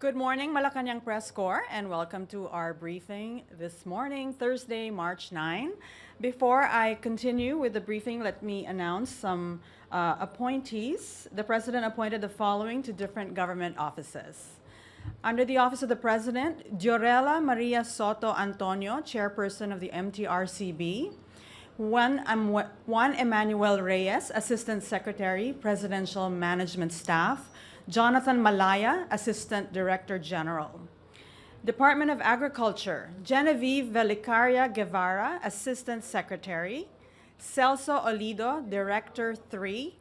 Good morning, Malacañang Press Corps, and welcome to our briefing this morning, Thursday, March 9. Before I continue with the briefing, let me announce some appointees. The President appointed the following to different government offices. Under the Office of the President, Diorela Maria Soto Antonio, Chairperson of the MTRCB. Juan Emmanuel Reyes, Assistant Secretary, Presidential Management Staff. Jonathan Malaya, Assistant Director General. Department of Agriculture, Genevieve Velicaria-Guevara, Assistant Secretary. Celso Olido, Director 3.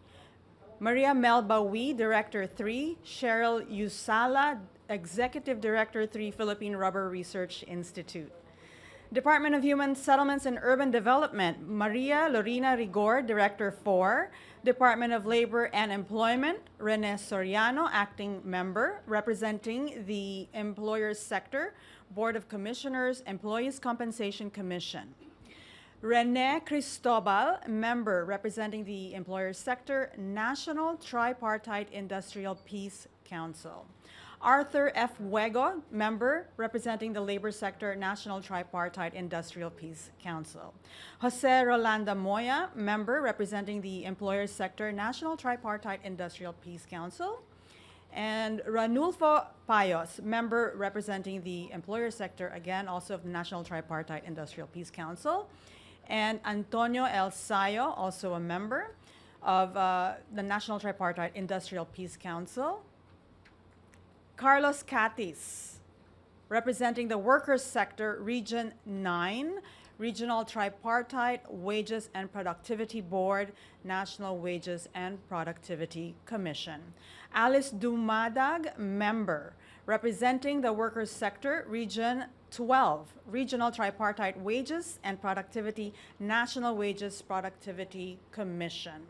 Maria Melbawi, Director 3. Cheryl Usala, Executive Director 3, Philippine Rubber Research Institute. Department of Human Settlements and Urban Development, Maria Lorena Rigor, Director 4. Department of Labor and Employment, Rene Soriano, Acting Member, representing the Employers Sector, Board of Commissioners, Employees Compensation Commission. Rene Cristobal, Member, representing the Employers Sector, National Tripartite Industrial Peace Council. Arthur F. Huego, Member, representing the Labor Sector, National Tripartite Industrial Peace Council. Jose Rolanda Moya, Member, representing the Employers Sector, National Tripartite Industrial Peace Council. And Ranulfo Payos, Member, representing the Employers Sector, again, also of the National Tripartite Industrial Peace Council. And Antonio El Sayo, also a member of the National Tripartite Industrial Peace Council. Carlos Catis, representing the Workers Sector, Region 9, Regional Tripartite Wages and Productivity Board, National Wages and Productivity Commission. Alice Dumadag, Member, representing the Workers Sector, Region 12, Regional Tripartite Wages and Productivity, National Wages Productivity Commission.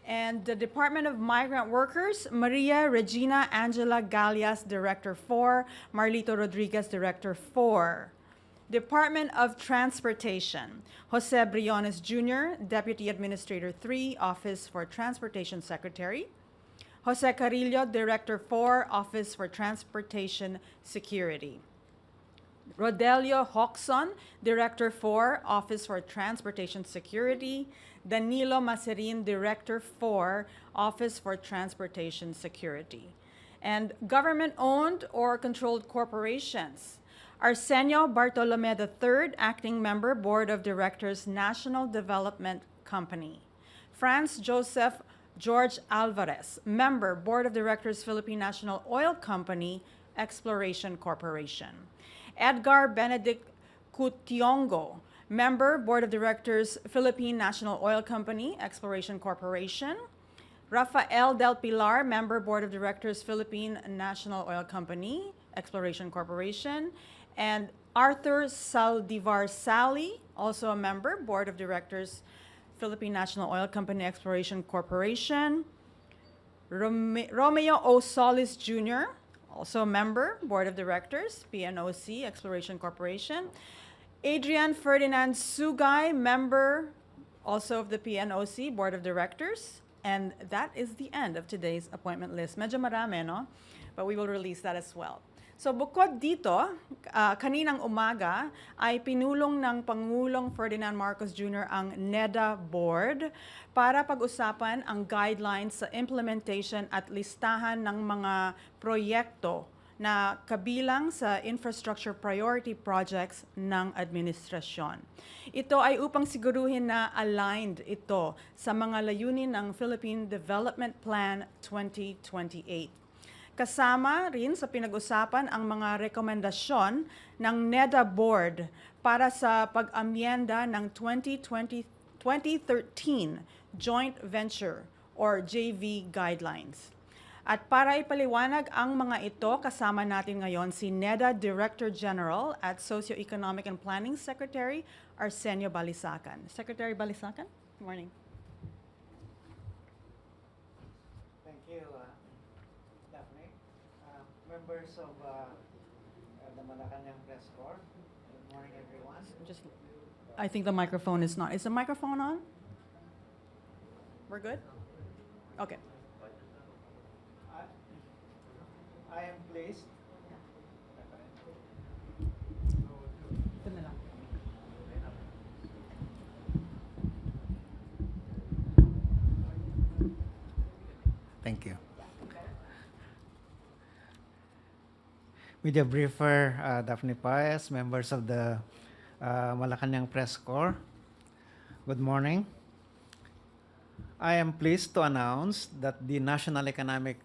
And the Department of Migrant Workers, Maria Regina Angela Galias, Director 4, Marlito Rodriguez, Director 4. Department of Transportation, Jose Briones Jr., Deputy Administrator 3, Office for Transportation Secretary. Jose Carillo, Director 4, Office for Transportation Security. Rodelio Hoxon, Director 4, Office for Transportation Security. Danilo Macerin, Director 4, Office for Transportation Security. And government-owned or controlled corporations. Arsenio Bartolome III, Acting Member, Board of Directors, National Development Company. Franz Joseph George Alvarez, Member, Board of Directors, Philippine National Oil Company, Exploration Corporation. Edgar Benedict Cutiongo, Member, Board of Directors, Philippine National Oil Company, Exploration Corporation. Rafael Del Pilar, Member, Board of Directors, Philippine National Oil Company, Exploration Corporation. And Arthur Saldivar Sally, also a member, Board of Directors, Philippine National Oil Company, Exploration Corporation. Romeo O. Solis Jr., also a member, Board of Directors, PNOC, Exploration Corporation. Adrian Ferdinand Sugay, member also of the PNOC, Board of Directors. And that is the end of today's appointment list. Medyo marami, no? But we will release that as well. So bukod dito, kaninang umaga ay pinulong ng Pangulong Ferdinand Marcos Jr. ang NEDA Board para pag-usapan ang guidelines sa implementation at listahan ng mga proyekto na kabilang sa infrastructure priority projects ng administrasyon. Ito ay upang siguruhin na aligned ito sa mga layunin ng Philippine Development Plan 2028. Kasama rin sa pinag-usapan ang mga rekomendasyon ng NEDA Board para sa pag-amyenda ng 2013 Joint Venture or JV Guidelines. At para ipaliwanag ang mga ito, kasama natin ngayon si NEDA Director General at Socioeconomic and Planning Secretary Arsenio Balisacan. Secretary Balisacan, good morning. Thank you, Daphne. Members of the Malacañang Press Corps, good morning, everyone. I think the microphone is not. Is the microphone on? We're good? Okay. I am pleased. Ito na lang. Thank you. Media briefer, Daphne Paez, members of the Malacañang Press Corps. Good morning. I am pleased to announce that the National Economic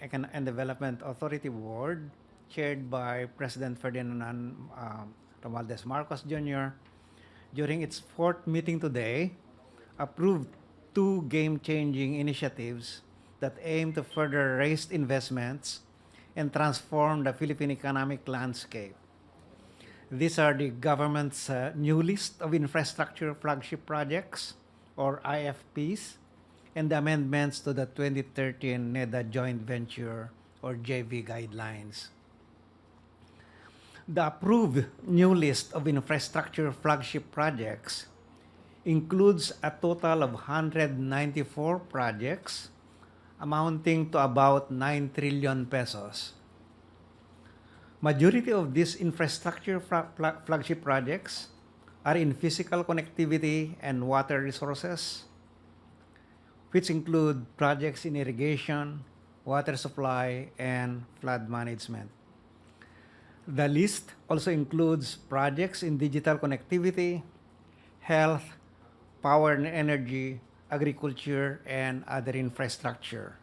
and Development Authority Board, chaired by President Ferdinand Romualdez Marcos Jr., during its fourth meeting today, approved two game-changing initiatives that aim to further raise investments and transform the Philippine economic landscape. These are the government's new list of infrastructure flagship projects, or IFPs, and the amendments to the 2013 NEDA joint venture, or JV guidelines. The approved new list of infrastructure flagship projects includes a total of 194 projects amounting to about 9 trillion pesos. Majority of these infrastructure flagship projects are in physical connectivity and water resources, which include projects in irrigation, water supply, and flood management. The list also includes projects in digital connectivity, health, power and energy, agriculture, and other infrastructure.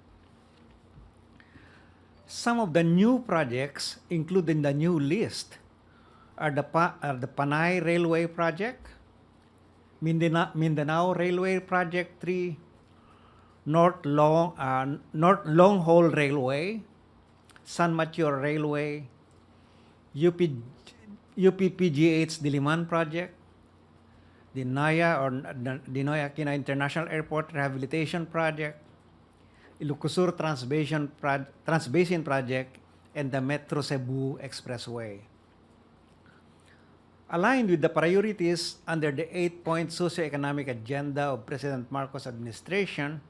Some of the new projects included in the new list are the Panay Railway Project, Mindanao Railway Project 3, North Long Haul Railway, San Mateo Railway, UPPGH Diliman Project, the NAIA or the Noy Aquino International Airport Rehabilitation Project, Ilocosur Transbasin Project, and the Metro Cebu Expressway. Aligned with the priorities under the 8-point socioeconomic agenda of President Marcos' administration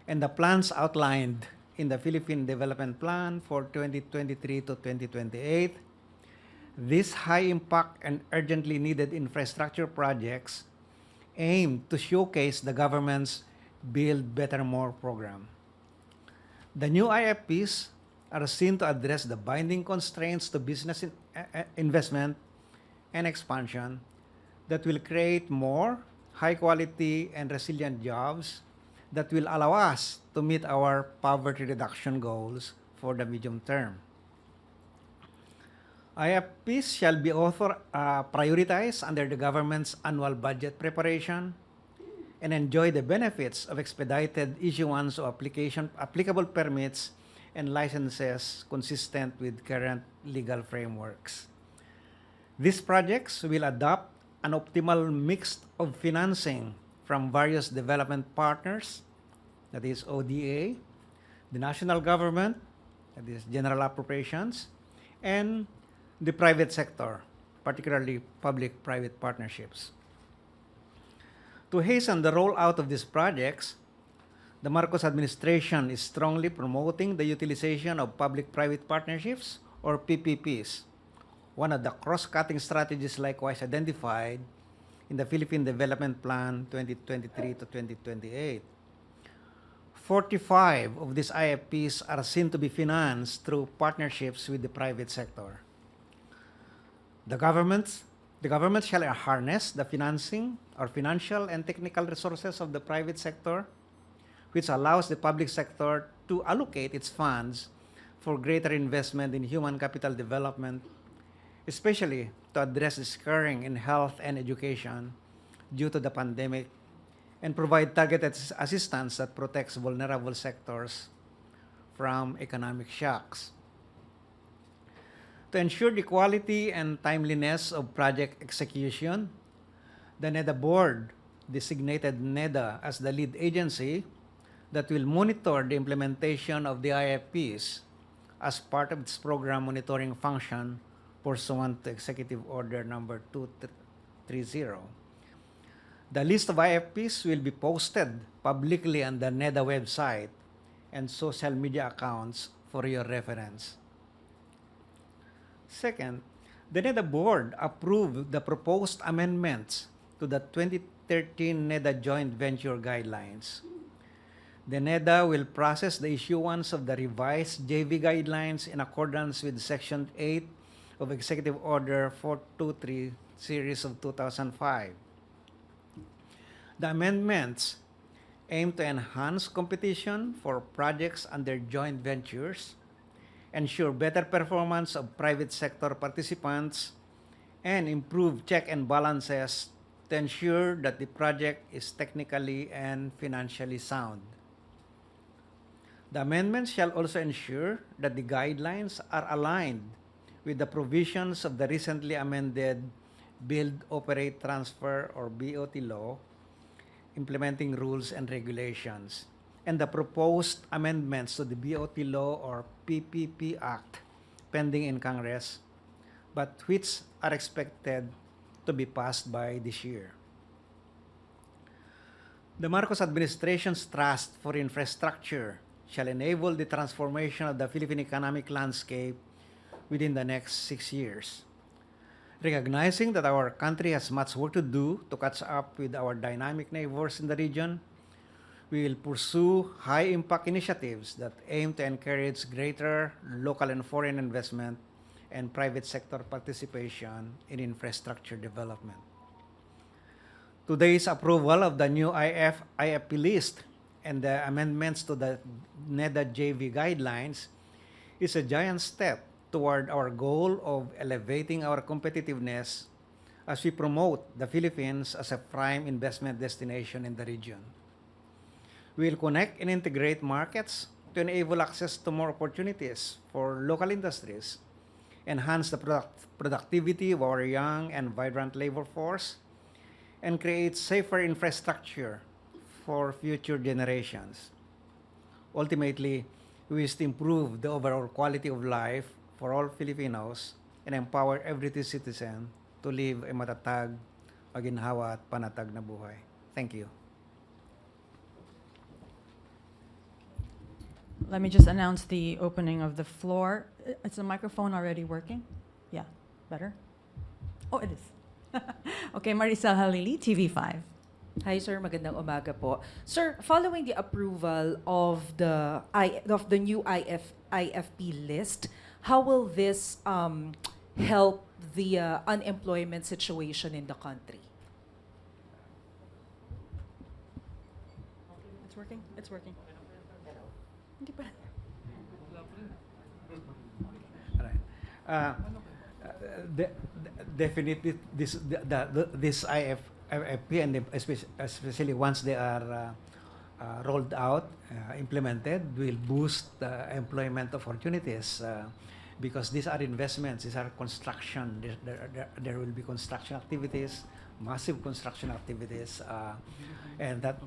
and the plans outlined in the Philippine Development Plan for 2023 to 2028, these high-impact and urgently needed infrastructure projects aim to showcase the government's Build Better More program. The new IFPs are seen to address the binding constraints to business investment and expansion that will create more high-quality and resilient jobs that will allow us to meet our poverty reduction goals for the medium term. IFPs shall be prioritized under the government's annual budget preparation and enjoy the benefits of expedited issuance of applicable permits and licenses consistent with current legal frameworks. These projects will adopt an optimal mix of financing from various development partners, that is ODA, the national government, that is general appropriations, and the private sector, particularly public-private partnerships. To hasten the rollout of these projects, the Marcos administration is strongly promoting the utilization of public-private partnerships, or PPPs, one of the cross-cutting strategies likewise identified in the Philippine Development Plan 2023 to 2028. 45 of these IFPs are seen to be financed through partnerships with the private sector. The government shall harness the financing or financial and technical resources of the private sector, which allows the public sector to allocate its funds for greater investment in human capital development, especially to address the scarring in health and education due to the pandemic, and provide targeted assistance that protects vulnerable sectors from economic shocks. To ensure the quality and timeliness of project execution, the NEDA board designated NEDA as the lead agency that will monitor the implementation of the IFPs as part of its program monitoring function pursuant to Executive Order number 230. The list of IFPs will be posted publicly on the NEDA website and social media accounts for your reference. Second, the NEDA board approved the proposed amendments to the 2013 NEDA joint venture guidelines. The NEDA will process the issuance of the revised JV guidelines in accordance with Section 8 of Executive Order 423 Series of 2005. The amendments aim to enhance competition for projects under joint ventures, ensure better performance of private sector participants, and improve check and balances to ensure that the project is technically and financially sound. The amendments shall also ensure that the guidelines are aligned with the provisions of the recently amended Build, Operate, Transfer or BOT law, implementing rules and regulations, and the proposed amendments to the BOT law or PPP Act pending in Congress, but which are expected to be passed by this year. The Marcos administration's Trust for Infrastructure shall enable the transformation of the Philippine economic landscape within the next 6 years. Recognizing that our country has much work to do to catch up with our dynamic neighbors in the region, we will pursue high-impact initiatives that aim to encourage greater local and foreign investment and private sector participation in infrastructure development. Today's approval of the new IFP list and the amendments to the NEDA JV guidelines is a giant step toward our goal of elevating our competitiveness as we promote the Philippines as a prime investment destination in the region. We will connect and integrate markets to enable access to more opportunities for local industries, enhance the productivity of our young and vibrant labor force, and create safer infrastructure for future generations. Ultimately, we wish to improve the overall quality of life for all Filipinos and empower every citizen to live a matatag, maginhawa at panatag na buhay. Thank you. Let me just announce the opening of the floor. Is the microphone already working? Yeah, better? Oh, it is. Okay, Maricel Halili, TV5. Hi sir, magandang umaga po. Sir, following the approval of the new IFP list, how will this help the unemployment situation in the country? It's working? It's working. Hindi pa. Definitely, this IFP and especially once they are rolled out, implemented, will boost employment opportunities because these are investments, these are construction. There will be construction activities, massive construction activities, and that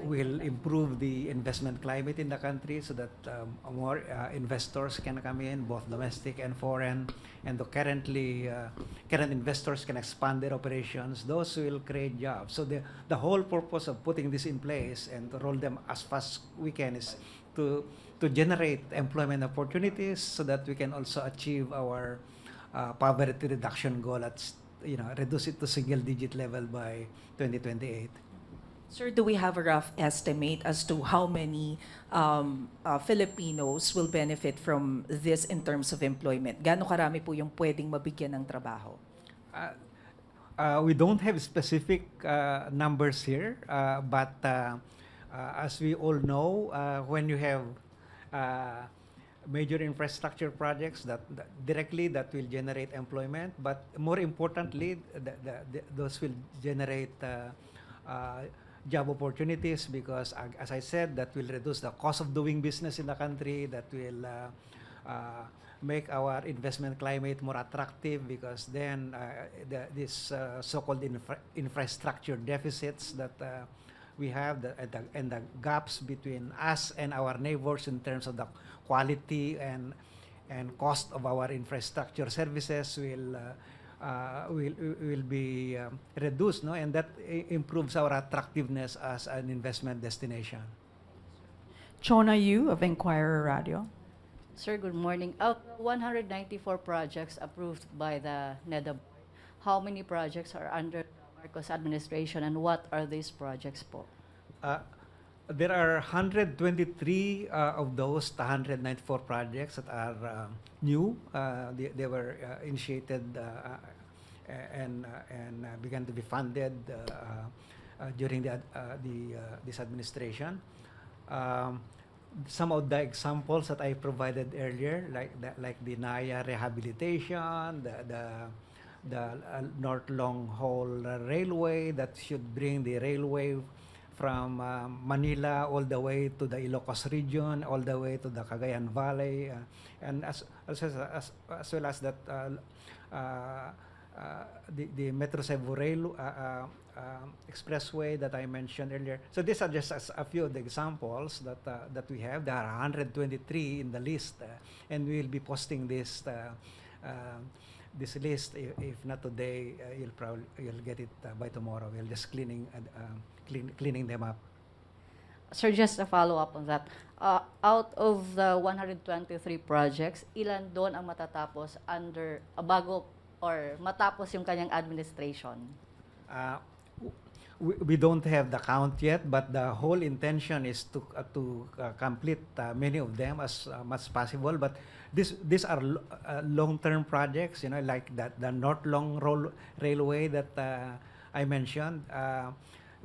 will improve the investment climate in the country so that more investors can come in, both domestic and foreign, and the current investors can expand their operations. Those will create jobs. So the whole purpose of putting this in place and to roll them as fast as we can is to generate employment opportunities so that we can also achieve our poverty reduction goal at, reduce it to single-digit level by 2028. Sir, do we have a rough estimate as to how many Filipinos will benefit from this in terms of employment? Gaano karami po yung pwedeng mabigyan ng trabaho? We don't have specific numbers here, but as we all know, when you have major infrastructure projects that directly will generate employment, but more importantly, those will generate job opportunities because, as I said, that will reduce the cost of doing business in the country, that will make our investment climate more attractive because then this so-called infrastructure deficits that we have and the gaps between us and our neighbors in terms of the quality and cost of our infrastructure services will be reduced, no? And that improves our attractiveness as an investment destination. Chona Yu of Inquirer Radio. Sir, good morning. Out of 194 projects approved by the NEDA board, how many projects are under the Marcos administration and what are these projects po? Uh, there are 123 of those 194 projects that are new. They were initiated and began to be funded during this administration. Some of the examples that I provided earlier, like the Naya rehabilitation, the North Long Haul Railway that should bring the railway from Manila all the way to the Ilocos region, all the way to the Cagayan Valley, and as well as that the Metro Cebu Rail expressway that I mentioned earlier. So these are just a few of the examples that we have. There are 123 in the list, and we will be posting this list. If not today, you'll get it by tomorrow. We're just cleaning them up. Sir, just a follow-up on that. Out of the 123 projects, ilan doon ang matatapos under bago or matapos yung kanyang administration? We don't have the count yet, but the whole intention is to complete many of them as much as possible. But these are long-term projects, like the North Long Railway that I mentioned.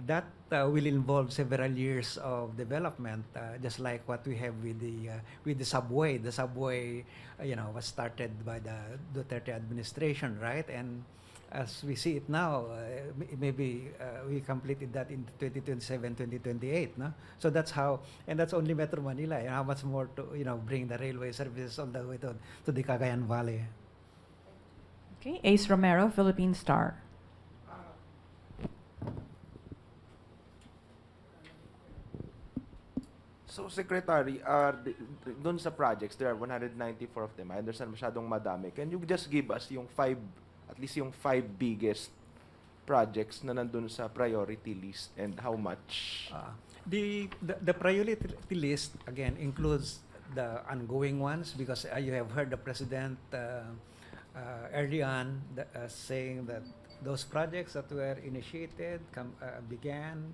That will involve several years of development, just like what we have with the subway. The subway, was started by the Duterte administration, right? And as we see it now, maybe we completed that in 2027, 2028, no? So that's how, and that's only Metro Manila. How much more to bring the railway services all the way to the Cagayan Valley. Okay, Ace Romero, Philippine Star. So, Secretary, doon sa projects, there are 194 of them. I understand masyadong madami. Can you just give us at least yung five biggest projects na nandun sa priority list and how much? The priority list, again, includes the ongoing ones because you have heard the President early on saying that those projects that were initiated began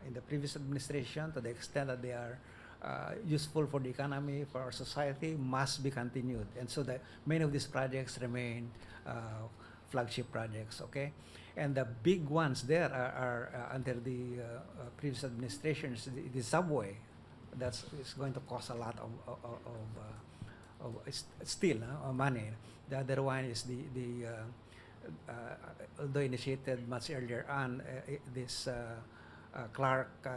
in the previous administration, to the extent that they are useful for the economy, for our society, must be continued. And so many of these projects remain flagship projects, okay? And the big ones there are under the previous administrations, the subway. Is going to cost a lot of still money. The other one is although initiated much earlier on, this Clark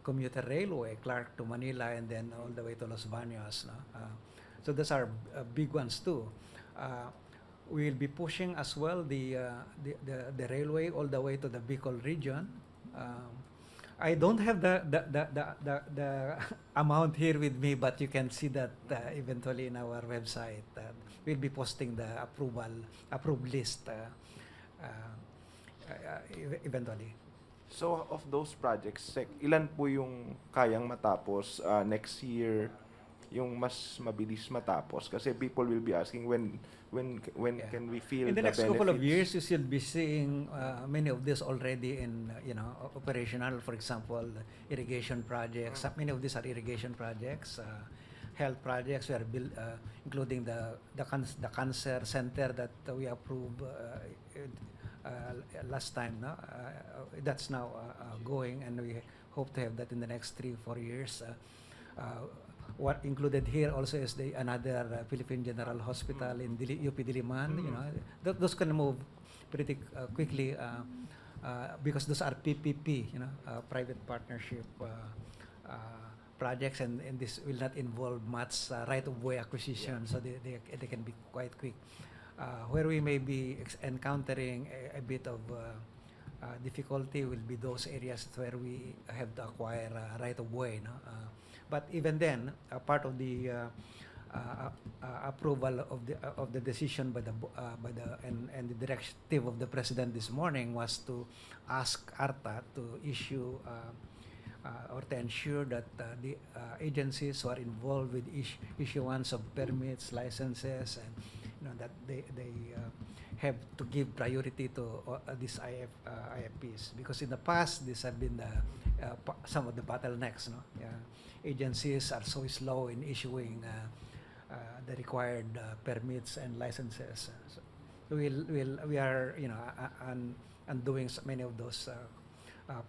commuter railway, Clark to Manila, and then all the way to Los Baños. So those are big ones too. We'll be pushing as well the railway all the way to the Bicol region. I don't have the amount here with me, but you can see that eventually in our website. We'll be posting the approved list eventually. So, of those projects, ilan po yung kayang matapos next year, yung mas mabilis matapos? Kasi people will be asking when can we feel in the next benefits? couple of years, you should be seeing many of this already in operational. For example, irrigation projects. Many of these are irrigation projects, health projects. We are including the cancer center that we approved last time. That's now going, and we hope to have that in the next 3-4 years. What included here also is another Philippine General Hospital in UP Diliman. Those can move pretty quickly because those are PPP, private partnership projects, and this will not involve much right-of-way acquisition, so they can be quite quick. Where we may be encountering a bit of difficulty will be those areas where we have to acquire right-of-way. But even then, part of the approval of the decision by the and the directive of the President this morning was to ask ARTA to issue or to ensure that the agencies who are involved with issuance of permits, licenses, and that they have to give priority to these IFPs, because in the past these have been some of the bottlenecks. No, agencies are so slow in issuing the required permits and licenses. So we are undoing many of those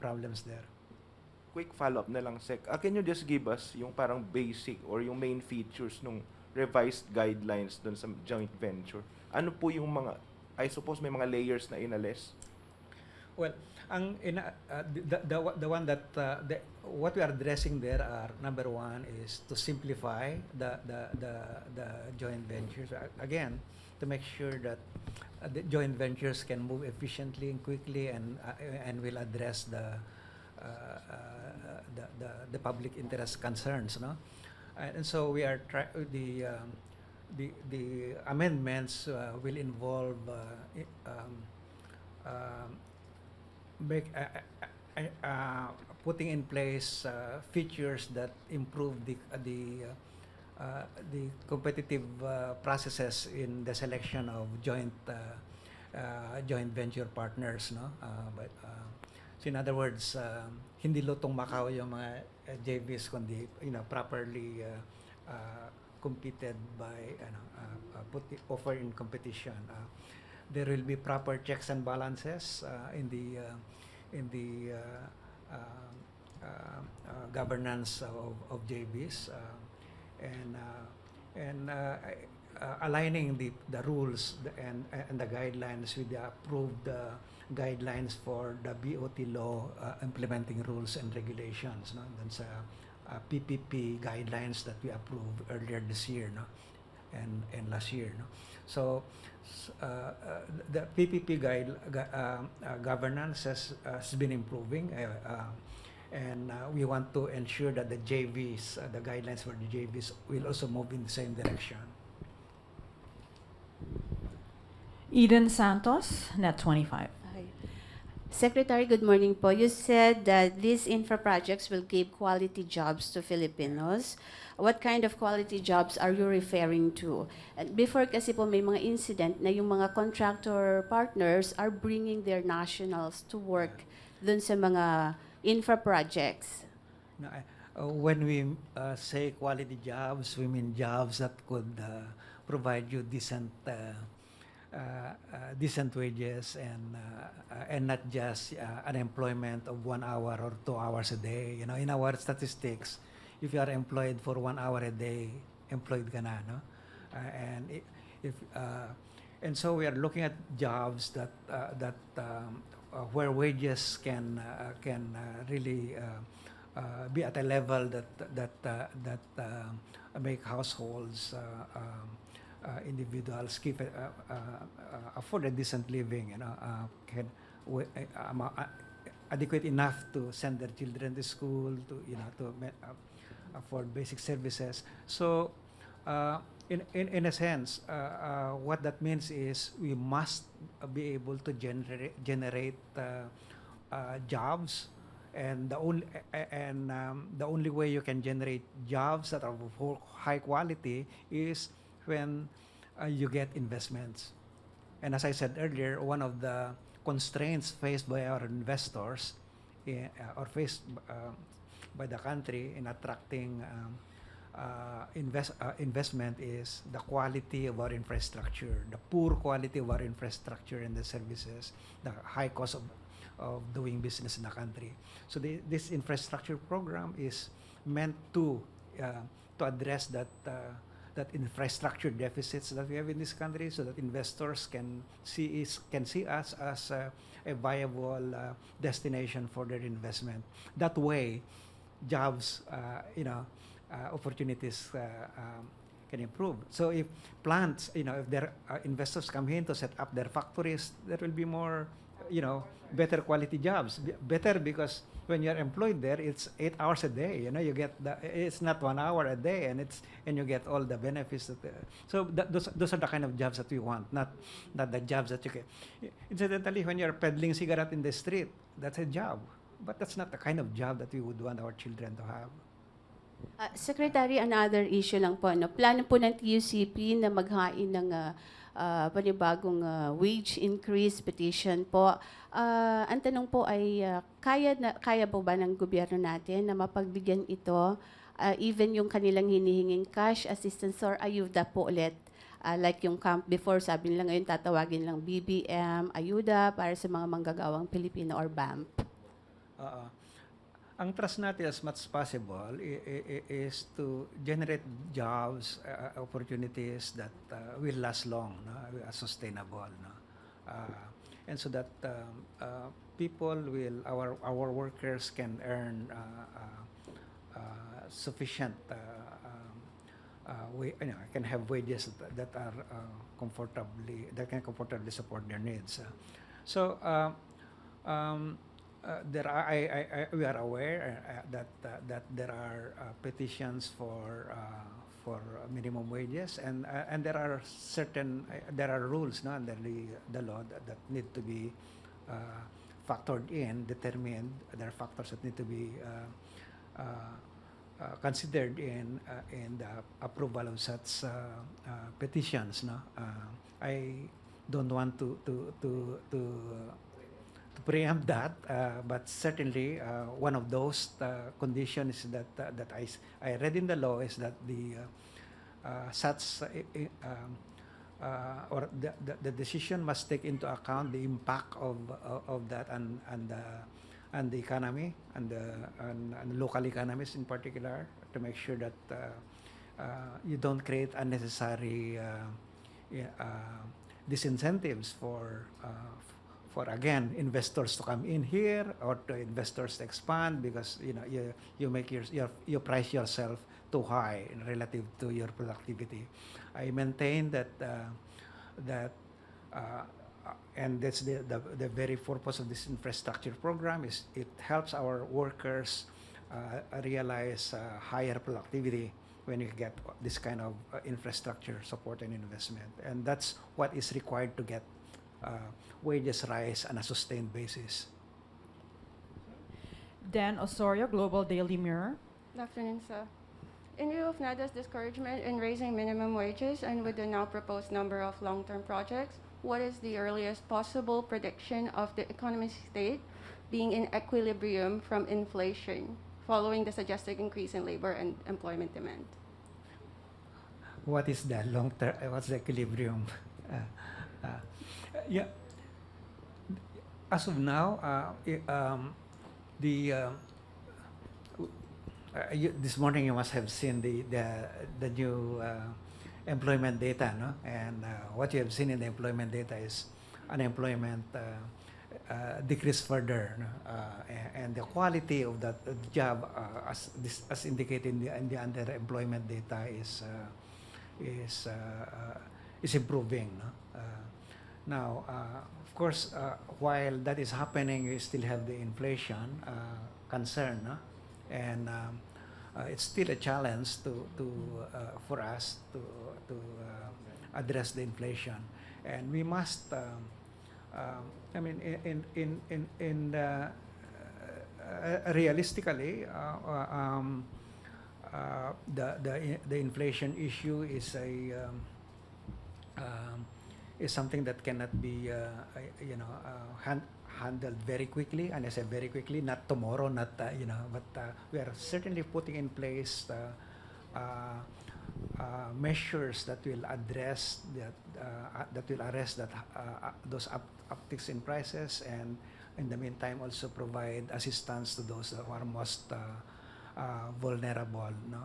problems there. Quick follow-up na lang, Sec. Can you just give us yung parang basic or yung main features nung revised guidelines dun sa joint venture? Ano po yung mga, I suppose may mga layers na inalis? Well, the one that what we are addressing there are, number one is to simplify the joint ventures, again, to make sure that the joint ventures can move efficiently and quickly, and will address the public interest concerns, no? And so we are the amendments will involve putting in place features that improve the competitive processes in the selection of joint venture partners, no? So in other words, hindi lutong Macau yung mga JVs, kundi properly competed by offer in competition. There will be proper checks and balances in the governance of JVs, and aligning the rules and the guidelines with the approved guidelines for the BOT law implementing rules and regulations, no? Dun sa PPP guidelines that we approved earlier this year, no? and last year, no? So the PPP governance has been improving, and we want to ensure that the JVs, the guidelines for the JVs, will also move in the same direction. Eden Santos, Net 25. Hi. Secretary, good morning po. You said that these infra projects will give quality jobs to Filipinos. What kind of quality jobs are you referring to? And before kasi po may mga incident na yung mga contractor partners are bringing their nationals to work dun sa mga infra projects. No, when we say quality jobs, we mean jobs that could provide you decent wages, and not just unemployment of 1 hour or 2 hours a day. In our statistics, if you are employed for 1 hour a day, employed ka na, no? And so we are looking at jobs that where wages can really be at a level that make households, individuals keep afford a decent living, can adequate enough to send their children to school, to afford basic services. So in a sense, what that means is we must be able to generate jobs, and the only way you can generate jobs that are of high quality is when you get investments. And as I said earlier, one of the constraints faced by our investors or faced by the country in attracting investment is the quality of our infrastructure, the poor quality of our infrastructure and the services, the high cost of doing business in the country. So this infrastructure program is meant to address that infrastructure deficits that we have in this country, so that investors can see us as a viable destination for their investment. That way, jobs, opportunities can improve. So if plants, if their investors come in to set up their factories, there will be more, better quality jobs. Better because when you're employed there, it's 8 hours a day. You get it's not 1 hour a day, and you get all the benefits. Those are the kind of jobs that we want, not the jobs that you get. Incidentally, when you're peddling cigarette in the street, that's a job. but that's not the kind of job that we would want our children to have. Secretary, another issue lang po. No? Plano po ng TUCP na maghain ng panibagong wage increase petition po. Ang tanong po ay, kaya po ba ng gobyerno natin na mapagbigyan ito, even yung kanilang hinihinging cash assistance or ayuda po ulit? Like yung camp before, sabi nila ngayon tatawagin lang BBM, ayuda para sa mga manggagawang Pilipino or BAMP. Ang trust natin as much as possible is to generate jobs, opportunities that will last long, no? Are sustainable, no? And so that people will, our workers can earn sufficient, can have wages that are that can comfortably support their needs. We are aware that there are petitions for minimum wages, and there are rules, no, under the law that need to be factored in, determined. There are factors that need to be considered in the approval of such petitions. No, I don't want to preempt that, but certainly one of those conditions that I read in the law is that the decision must take into account the impact of that and the economy and local economies in particular, to make sure that you don't create unnecessary disincentives for again investors to come in here, or to investors to expand, because you make you price yourself too high in relative to your productivity. I maintain that and that's the very purpose of this infrastructure program, is it helps our workers realize higher productivity when you get this kind of infrastructure support and investment, and that's what is required to get wages rise on a sustained basis. Dan Osorio, Global Daily Mirror. Good afternoon, sir. In view of NEDA's discouragement in raising minimum wages and with the now proposed number of long-term projects, what is the earliest possible prediction of the economic state being in equilibrium from inflation following the suggested increase in labor and employment demand? What is the long term? What's the equilibrium? Yeah. As of now, this morning you must have seen the new employment data, no? And what you have seen in the employment data is unemployment decrease further, no? And the quality of that job, as indicated in the underemployment data, is improving, no? Now, of course, while that is happening, you still have the inflation concern, no? And it's still a challenge for us to address the inflation, and we must. I mean, realistically, the inflation issue is something that cannot be handled very quickly, and I say very quickly, not tomorrow, not but we are certainly putting in place measures that will address that will arrest those upticks in prices, and in the meantime also provide assistance to those who are most vulnerable, no,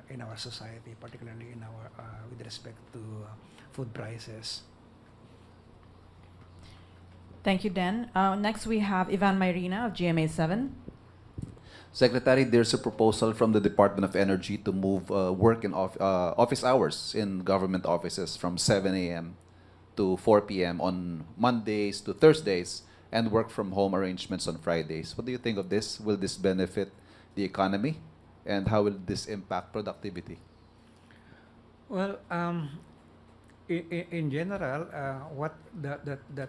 in our society, particularly in our with respect to food prices. Thank you, Dan. Next, we have Ivan Mayrina of GMA7. Secretary, there's a proposal from the Department of Energy to move work in office hours in government offices from 7 a.m. to 4 p.m. on Mondays to Thursdays, and work from home arrangements on Fridays. What do you think of this? Will this benefit the economy, and how will this impact productivity? Well, in general, what that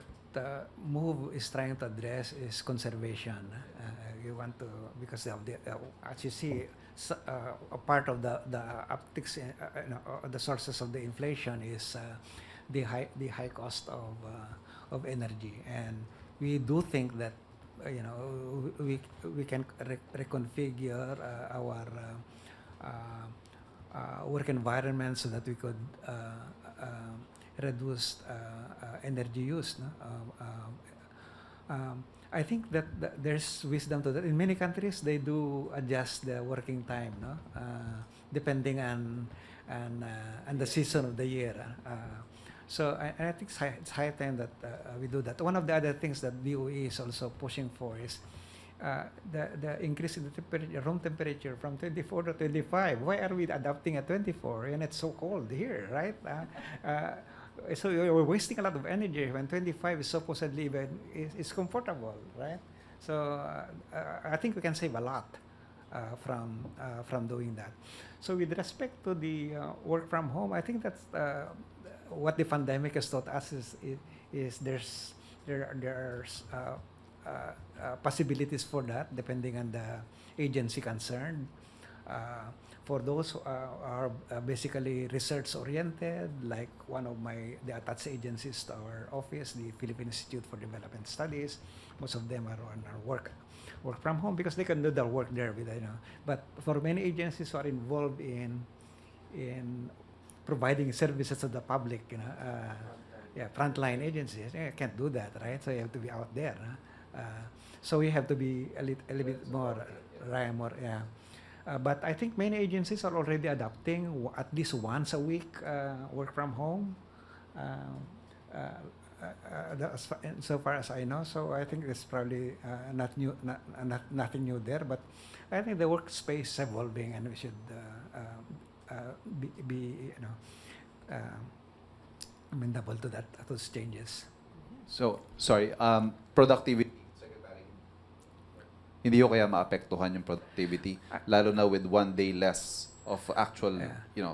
MOVE is trying to address is conservation. You want to, because of the, as you see, a part of the upticks, the sources of the inflation is the high cost of energy, and we do think that we can reconfigure our work environment so that we could reduce energy use. No? I think that there's wisdom to that. In many countries, they do adjust the working time, no? Depending on the season of the year. So I think it's high time that we do that. One of the other things that DOE is also pushing for is the increase in the room temperature from 24 to 25. Why are we adopting at 24 and it's so cold here, right? So we're wasting a lot of energy when 25 is supposedly is comfortable, right? So I think we can save a lot from doing that. So with respect to the work from home, I think that's what the pandemic has taught us is there's possibilities for that depending on the agency concerned. For those who are basically research-oriented, like one of the attached agencies to our office, the Philippine Institute for Development Studies, most of them are on our work from home because they can do their work there. But for many agencies who are involved in providing services to the public, frontline agencies, can't do that, right? So you have to be out there. So we have to be a little bit more, but I think many agencies are already adopting at least once a week work from home. So far as I know, so I think it's probably nothing new there. But I think the workspace is evolving, and we should be amenable to those changes. So, sorry, productivity, Secretary. Hindi ko kaya maapektuhan yung productivity, lalo na with 1 day less of actual,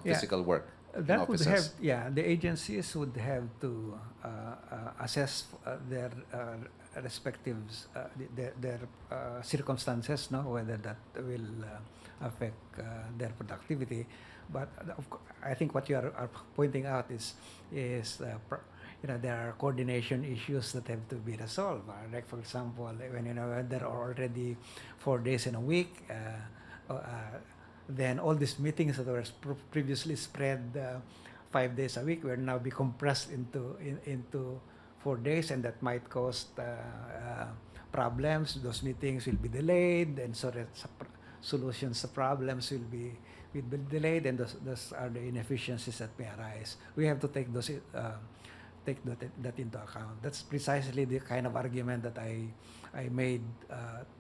physical work in That would offices. have, the agencies would have to assess their respective their circumstances, whether that will affect their productivity. But I think what you are pointing out is there are coordination issues that have to be resolved. Like for example, when there are already 4 days in a week, then all these meetings that were previously spread 5 days a week will now be compressed into 4 days, and that might cause problems. Those meetings will be delayed, and so that solutions to problems will be delayed, and those are the inefficiencies that may arise. We have to take those that into account. That's precisely the kind of argument that I made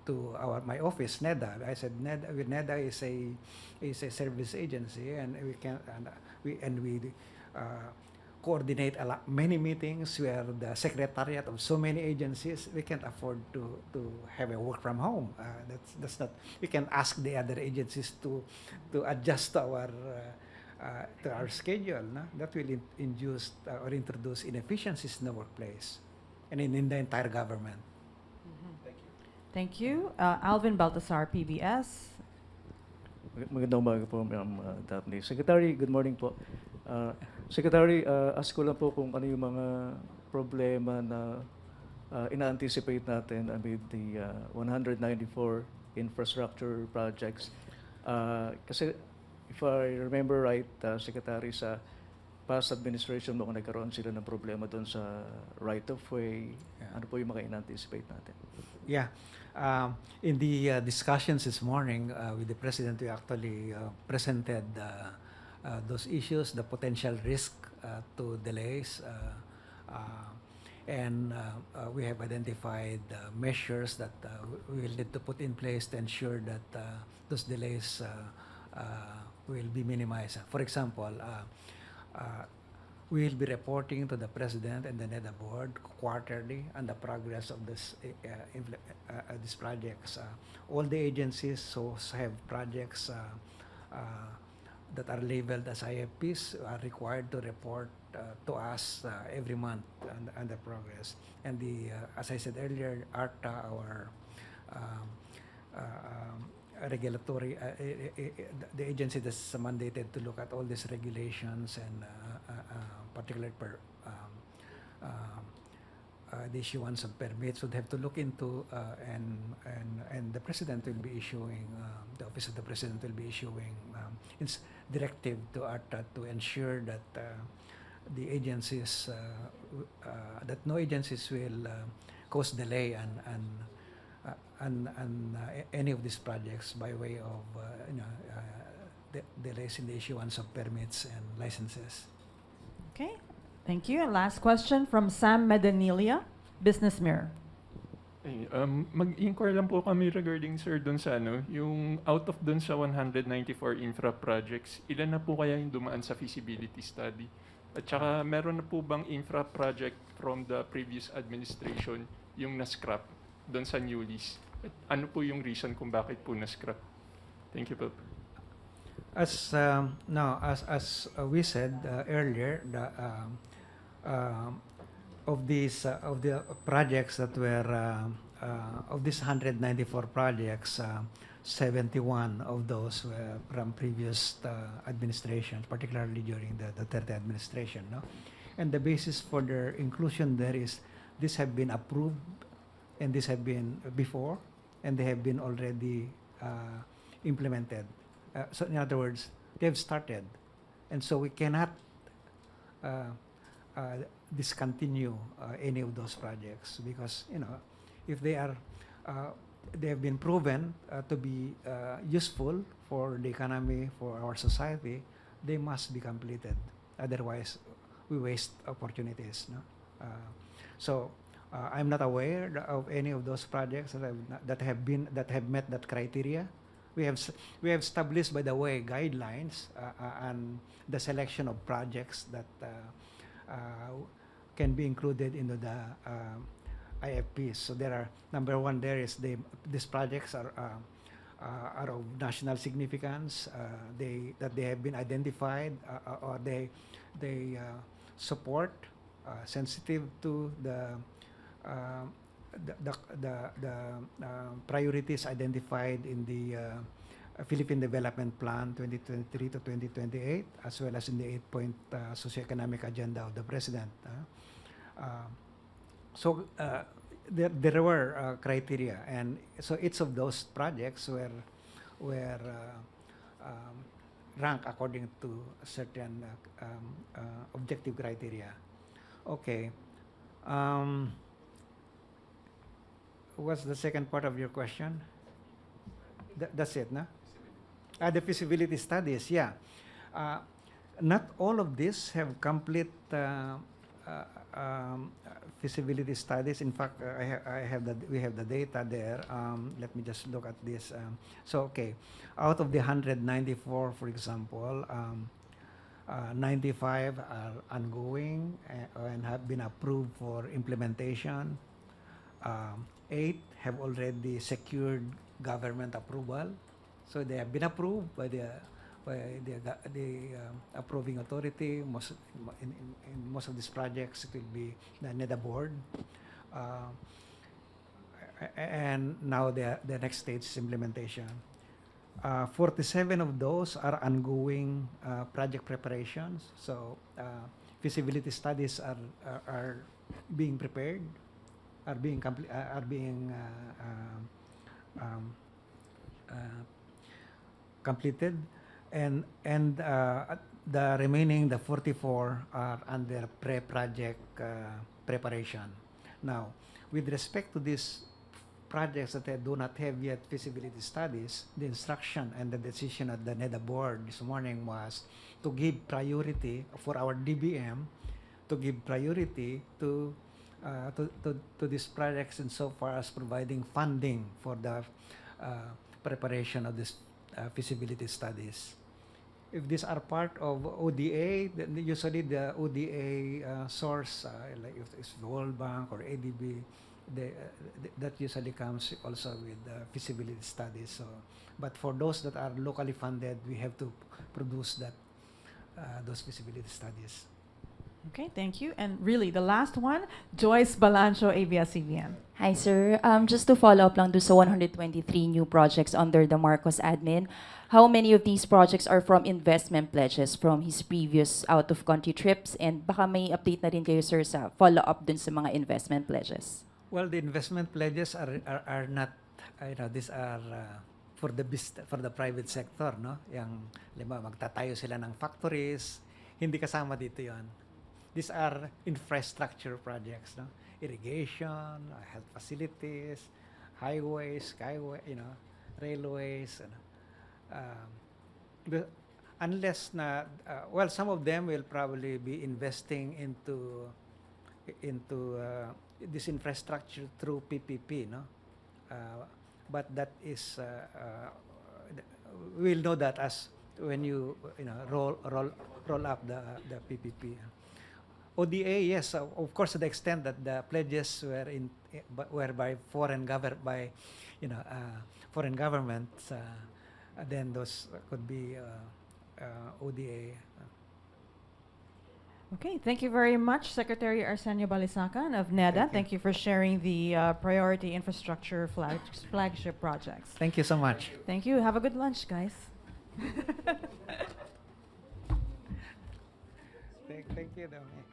to my office, NEDA. I said NEDA is a service agency, and we coordinate many meetings. We are the secretariat of so many agencies. We can't afford to have a work from home. That's not. We can ask the other agencies to adjust to our schedule. No? That will induce or introduce inefficiencies in the workplace and in the entire government. Thank you. Alvin Baltasar, PBS. Magandang umaga po, Ma'am Daphne. Secretary, good morning po. Secretary, ask ko lang po kung ano yung mga problema na ina-anticipate natin amid the 194 infrastructure projects. Kasi if I remember right, Secretary, sa past administration mo, nagkaroon sila ng problema doon sa right-of-way. Yeah. Ano po yung mga ina-anticipate natin? Yeah. In the discussions this morning with the President, we actually presented those issues, the potential risk to delays, and we have identified measures that we will need to put in place to ensure that those delays will be minimized. For example, we will be reporting to the President and the NEDA board quarterly on the progress of these projects. All the agencies have projects that are labeled as IFPs are required to report to us every month on the progress. And as I said earlier, ARTA, our regulatory, the agency that's mandated to look at all these regulations and particularly the issuance of permits, would have to look into and the president will be issuing, the office of the president will be issuing directive to ARTA to ensure that the agencies, that no agencies will cause delay on any of these projects by way of delays in the issuance of permits and licenses. Okay, thank you. And last question from Sam Medanilia, Business Mirror. Ay, mag-inquire lang po kami regarding, sir, dun sa yung out of dun sa 194 infra projects, ilan na po kaya yung dumaan sa feasibility study? At saka meron na po bang infra project from the previous administration yung na-scrap dun sa new lease? At ano po yung reason kung bakit po na-scrap? Thank you po. As we said earlier, of the projects that were of these 194 projects, 71 of those were from previous administrations, particularly during the Duterte administration. No? And the basis for their inclusion there is these have been approved, and these have been before, and they have been already implemented. So in other words, they have started, and so we cannot discontinue any of those projects because if they are they have been proven to be useful for the economy, for our society, they must be completed. Otherwise, we waste opportunities. No? So I'm not aware of any of those projects that have met that criteria. We have established, by the way, guidelines on the selection of projects that can be included into the IFPs. So there are, number one, there is these projects are of national significance. They have been identified or they support sensitive to the priorities identified in the Philippine Development Plan 2023 to 2028, as well as in the 8-point socioeconomic agenda of the President. So there were criteria, and so each of those projects were ranked according to certain objective criteria. Okay. What's the second part of your question? That's it, no? The feasibility studies, yeah. Not all of these have complete feasibility studies. In fact, we have the data there. Let me just look at this. So, okay, out of the 194, for example, 95 are ongoing and have been approved for implementation. 8 have already secured government approval, so they have been approved by the approving authority. In most of these projects, it will be the NEDA board, and now the next stage is implementation. 47 of those are ongoing project preparations. So feasibility studies are being prepared, are being completed, and the remaining, the 44, are under pre-project preparation. Now, with respect to these projects that do not have yet feasibility studies, the instruction and the decision at the NEDA board this morning was to give priority for our DBM, to give priority to these projects insofar as providing funding for the preparation of these feasibility studies. if these are part of ODA, then usually the ODA source, like if it's World Bank or ADB, that usually comes also with feasibility studies. So, but for those that are locally funded, we have to produce those feasibility studies. Okay, thank you. And really, the last one, Joyce Balancho, ABS-CBN. Hi, sir. Just to follow up lang do sa 123 new projects under the Marcos admin, how many of these projects are from investment pledges from his previous out-of-country trips? And baka may update na rin kayo, sir, sa follow-up dun sa mga investment pledges. Well, the investment pledges are not, these are for the private sector, no? Yang, magtatayo sila ng factories, hindi kasama dito yon. These are infrastructure projects, no? Irrigation, health facilities, highways, railways. Unless na, some of them will probably be investing into this infrastructure through PPP, no? But that is we'll know that as when you roll up the PPP. ODA, yes, of course, to the extent that the pledges were by foreign governments, then those could be ODA. Okay, thank you very much, Secretary Arsenio Balisacan of NEDA. Thank you for sharing the priority infrastructure flagship projects. Thank you so much. Thank you. Have a good lunch, guys. Thank you, Daphne.